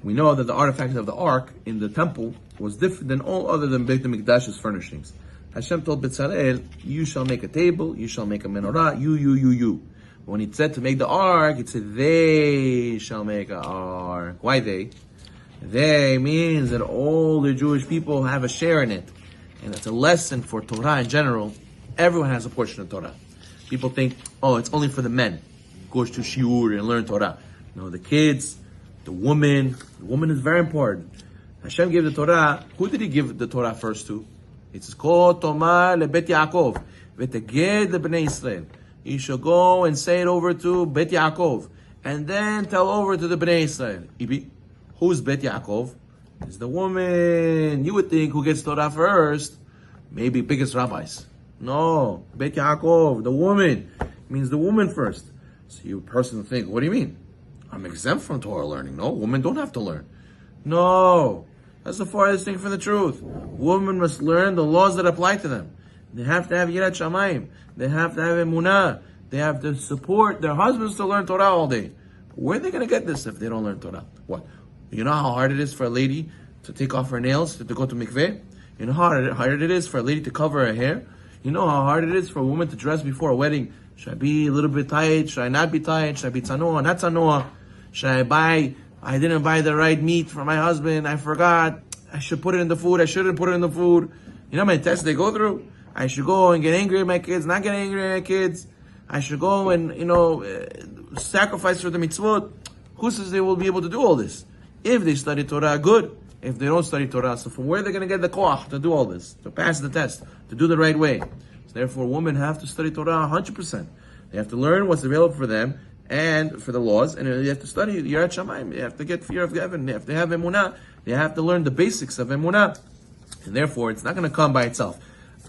We know that the artifact of the ark in the temple was different than all other than Beit HaMikdash's furnishings. Hashem told Bezalel, you shall make a table, you shall make a menorah, you. When he said to make the ark, it said they shall make an ark. Why they? They means that all the Jewish people have a share in it. And it's a lesson for Torah in general. Everyone has a portion of Torah. People think, it's only for the men. Goes to shiur and learn Torah. No, the kids, the woman. The woman is very important. Hashem gave the Torah. Who did he give the Torah first to? It says, Ko Tomar lebet Yaakov, v'teged lebnei Israel. You shall go and say it over to Bet Yaakov, and then tell over to the Bnei Israel. Who's Bet Yaakov? It's the woman. You would think who gets Torah first? Maybe biggest rabbis. No, Bet Yaakov, the woman. It means the woman first. So you person think, what do you mean? I'm exempt from Torah learning. No, women don't have to learn. No, that's the farthest thing from the truth. Women must learn the laws that apply to them. They have to have Yirat Shamayim. They have to have Emunah. They have to support their husbands to learn Torah all day. Where are they going to get this if they don't learn Torah? What? You know how hard it is for a lady to take off her nails, to go to mikveh? You know how hard it is for a lady to cover her hair? You know how hard it is for a woman to dress before a wedding? Should I be a little bit tight? Should I not be tight? Should I be tzanoah, not tzanoah? I didn't buy the right meat for my husband. I forgot. I should put it in the food. I shouldn't put it in the food. You know how many tests they go through? I should go and get angry at my kids, not get angry at my kids. I should go and, sacrifice for the mitzvot. Who says they will be able to do all this? If they study Torah, good. If they don't study Torah, so from where are they going to get the koach to do all this? To pass the test, to do the right way. So therefore, women have to study Torah 100%. They have to learn what's available for them and for the laws, and they have to study Yirat Shamayim. They have to get fear of heaven. They have to have Emunah. They have to learn the basics of Emunah. And therefore, it's not going to come by itself.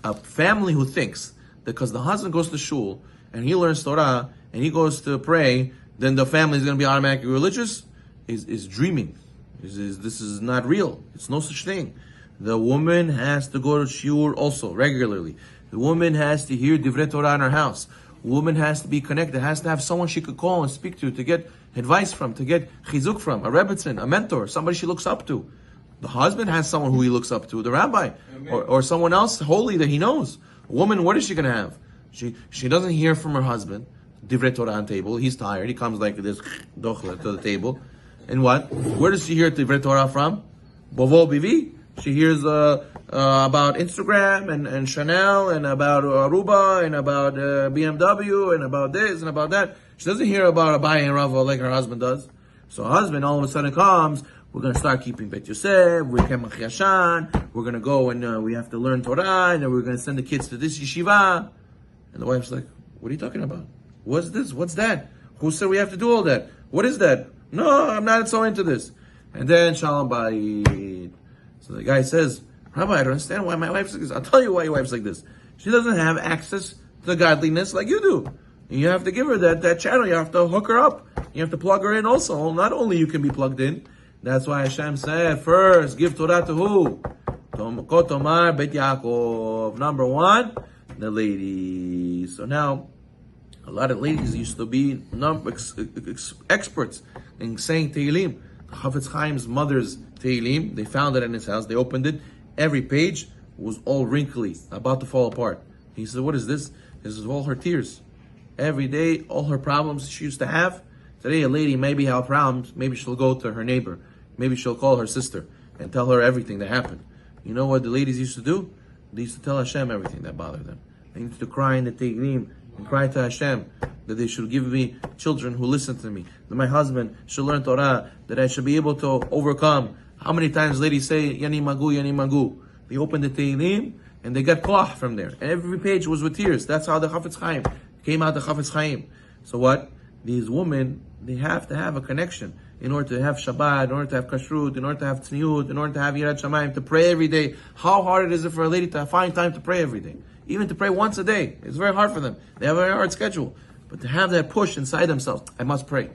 A family who thinks that because the husband goes to shul and he learns Torah and he goes to pray, then the family is going to be automatically religious, is dreaming. This is not real. It's no such thing. The woman has to go to shiur also regularly. The woman has to hear divrei Torah in her house. The woman has to be connected, has to have someone she could call and speak to get advice from, to get chizuk from, a rebbetzin, a mentor, somebody she looks up to. The husband has someone who he looks up to, the rabbi, or someone else holy that he knows. A woman, what is she going to have? She doesn't hear from her husband, divrei Torah on table. He's tired. He comes like this, dochle, to the table. And what? Where does she hear divrei Torah from? Bovo Bivi. She hears about Instagram and Chanel and about Aruba and about BMW and about this and about that. She doesn't hear about Abaye and Rava like her husband does. So her husband all of a sudden comes, we're going to start keeping Bet Yosef, we're Kemach Yashan, we're going to go and we have to learn Torah, and then we're going to send the kids to this yeshiva. And the wife's like, what are you talking about? What's this? What's that? Who said we have to do all that? What is that? No, I'm not so into this. And then Shalom Bayit. So the guy says, Rabbi, I don't understand why my wife's like this. I'll tell you why your wife's like this. She doesn't have access to godliness like you do. And you have to give her that channel. You have to hook her up. You have to plug her in also. Not only you can be plugged in. That's why Hashem said, first, give Torah to who? Ko Tomar Bet Yaakov. Number one, the ladies. So now, a lot of ladies used to be experts in saying Tehillim. Chafetz Chaim's mother's Tehillim, they found it in his house, they opened it, every page was all wrinkly, about to fall apart. He said, what is this? This is all her tears. Every day, all her problems she used to have. Today, a lady maybe have problems, maybe she'll go to her neighbor, maybe she'll call her sister and tell her everything that happened. You know what the ladies used to do? They used to tell Hashem everything that bothered them. They used to cry in the Tehillim and cry to Hashem that they should give me children who listen to me, that my husband should learn Torah, that I should be able to overcome. How many times ladies say, Yani Magu, Yani Magu? They opened the Tehillim and they got koach from there. And every page was with tears. That's how the Chafetz Chaim came out, the Chafetz Chaim. So what? These women, they have to have a connection in order to have Shabbat, in order to have Kashrut, in order to have Tzniut, in order to have Yirat Shamayim, to pray every day. How hard is it for a lady to find time to pray every day? Even to pray once a day. It's very hard for them. They have a very hard schedule. But to have that push inside themselves, I must pray.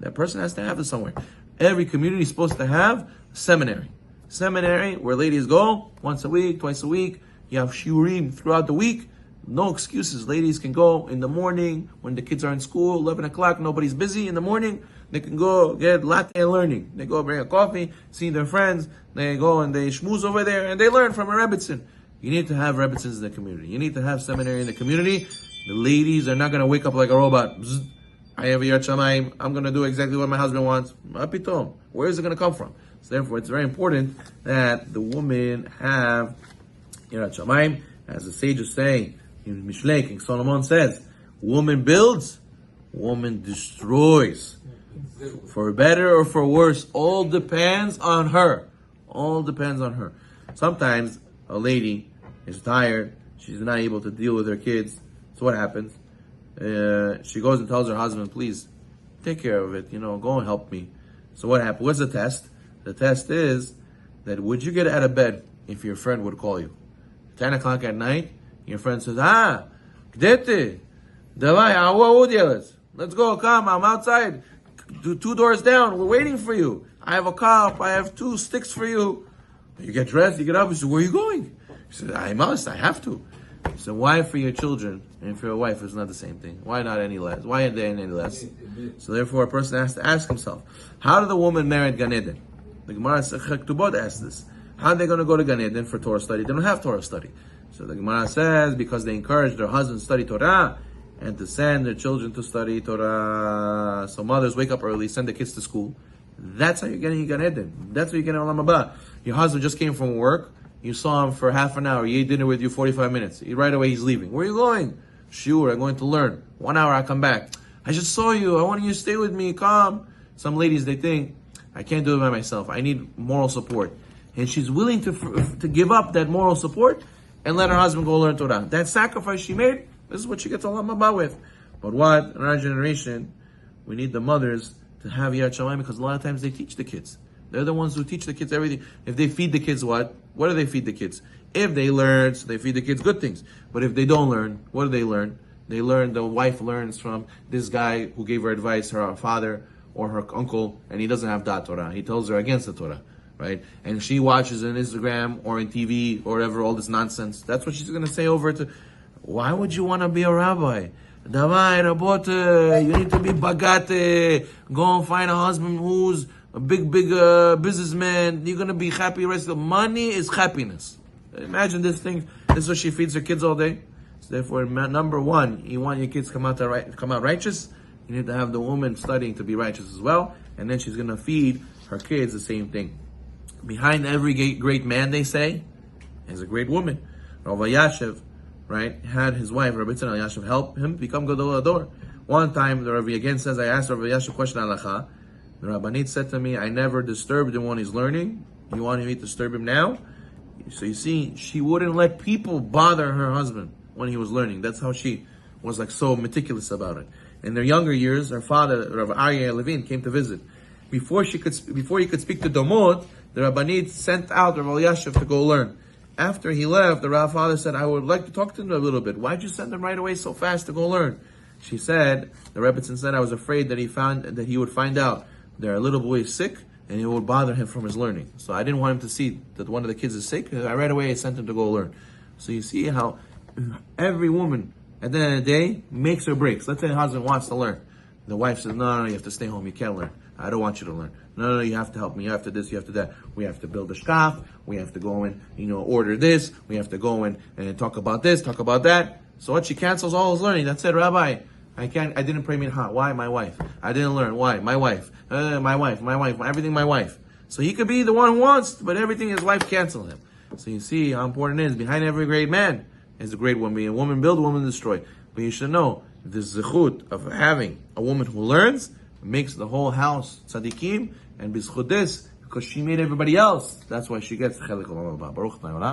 That person has to have this somewhere. Every community is supposed to have a seminary. Seminary where ladies go once a week, twice a week. You have shiurim throughout the week. No excuses. Ladies can go in the morning when the kids are in school, 11 o'clock, nobody's busy in the morning. They can go get latte learning. They go bring a coffee, see their friends. They go and they schmooze over there and they learn from a Rebbitzin. You need to have Rebbitzins in the community. You need to have seminary in the community. The ladies are not going to wake up like a robot. Bzz, I have a Yirat Shamayim. I'm going to do exactly what my husband wants. Mapitom. Where is it going to come from? So therefore, it's very important that the women have Yirat Shamayim. As the sages say, in Mishlei, King Solomon says, woman builds, woman destroys. For better or for worse, all depends on her. All depends on her. Sometimes a lady is tired, she's not able to deal with her kids. So what happens? She goes and tells her husband, please, take care of it, go and help me. So what happens? What's the test? The test is that would you get out of bed if your friend would call you? 10 o'clock at night, your friend says, gdete, davai, let's go, come, I'm outside. 2 doors down, we're waiting for you. I have a cup, I have 2 sticks for you. You get dressed, you get up, you say, where are you going? He said, I have to. So why for your children and for your wife is not the same thing? Why not any less? Why are they any less? So therefore a person has to ask himself, how did the woman merit Gan Eden? The Gemara asks this. How are they going to go to Gan Eden for Torah study? They don't have Torah study. So the Gemara says, because they encourage their husbands to study Torah and to send their children to study Torah. So mothers wake up early, send the kids to school. That's how you're getting Gan Eden. That's how you're getting Olam Haba. Your husband just came from work. You saw him for half an hour. He ate dinner with you 45 minutes. Right away he's leaving. Where are you going? Sure, I'm going to learn. 1 hour, I'll come back. I just saw you. I want you to stay with me. Come. Some ladies, they think, I can't do it by myself. I need moral support. And she's willing to give up that moral support and let her husband go learn Torah. That sacrifice she made, this is what she gets Olam Haba with. But what? In our generation, we need the mothers to have Yirat Shamayim because a lot of times they teach the kids. They're the ones who teach the kids everything. If they feed the kids what? What do they feed the kids? If they learn, so they feed the kids good things. But if they don't learn, what do they learn? They learn, the wife learns from this guy who gave her advice, her father or her uncle, and he doesn't have that Torah. He tells her against the Torah, right? And she watches on Instagram or in TV or whatever, all this nonsense. That's what she's going to say over to. Why would you want to be a rabbi? Davai, rabote, you need to be bagate. Go and find a husband who's a big businessman. You're going to be happy. Rest of the money is happiness. Imagine this thing. This is what she feeds her kids all day. So therefore, number one, you want your kids to come out righteous. You need to have the woman studying to be righteous as well. And then she's going to feed her kids the same thing. Behind every great man, they say, is a great woman. Rabbi Yashiv, right, had his wife, Rabbi Zino Yashiv, help him become Gadol Ador. One time, the Rabbi again says, I asked Rabbi Yashiv a question, Halacha. The Rabbanit said to me, I never disturbed him when he's learning. You want me to disturb him now? So you see, she wouldn't let people bother her husband when he was learning. That's how she was like so meticulous about it. In their younger years, her father, Rav Aryeh Levin, came to visit. Before he could speak to Domot, the Rabbanit sent out Rav Yashiv to go learn. After he left, the Rav father said, I would like to talk to him a little bit. Why'd you send him right away so fast to go learn? She said, the Rebbitzin said, I was afraid that he would find out their little boy is sick, and it would bother him from his learning. So I didn't want him to see that one of the kids is sick. Right away I sent him to go learn. So you see how every woman, at the end of the day, makes or breaks. Let's say the husband wants to learn. The wife says, no, you have to stay home. You can't learn. I don't want you to learn. No, you have to help me. You have to this, you have to that. We have to build a shkaf. We have to go and, order this. We have to go and talk about this, talk about that. So what? She cancels all his learning. That's it, Rabbi. I didn't pray mincha. Why? My wife. I didn't learn. Why? My wife. My wife. Everything my wife. So he could be the one who wants, but everything his wife canceled him. So you see how important it is. Behind every great man is a great woman. A woman build, a woman destroy. But you should know, the zechut of having a woman who learns makes the whole house tzaddikim, and bizchut this, because she made everybody else. That's why she gets the chelik olam haba. Baruch Adonai.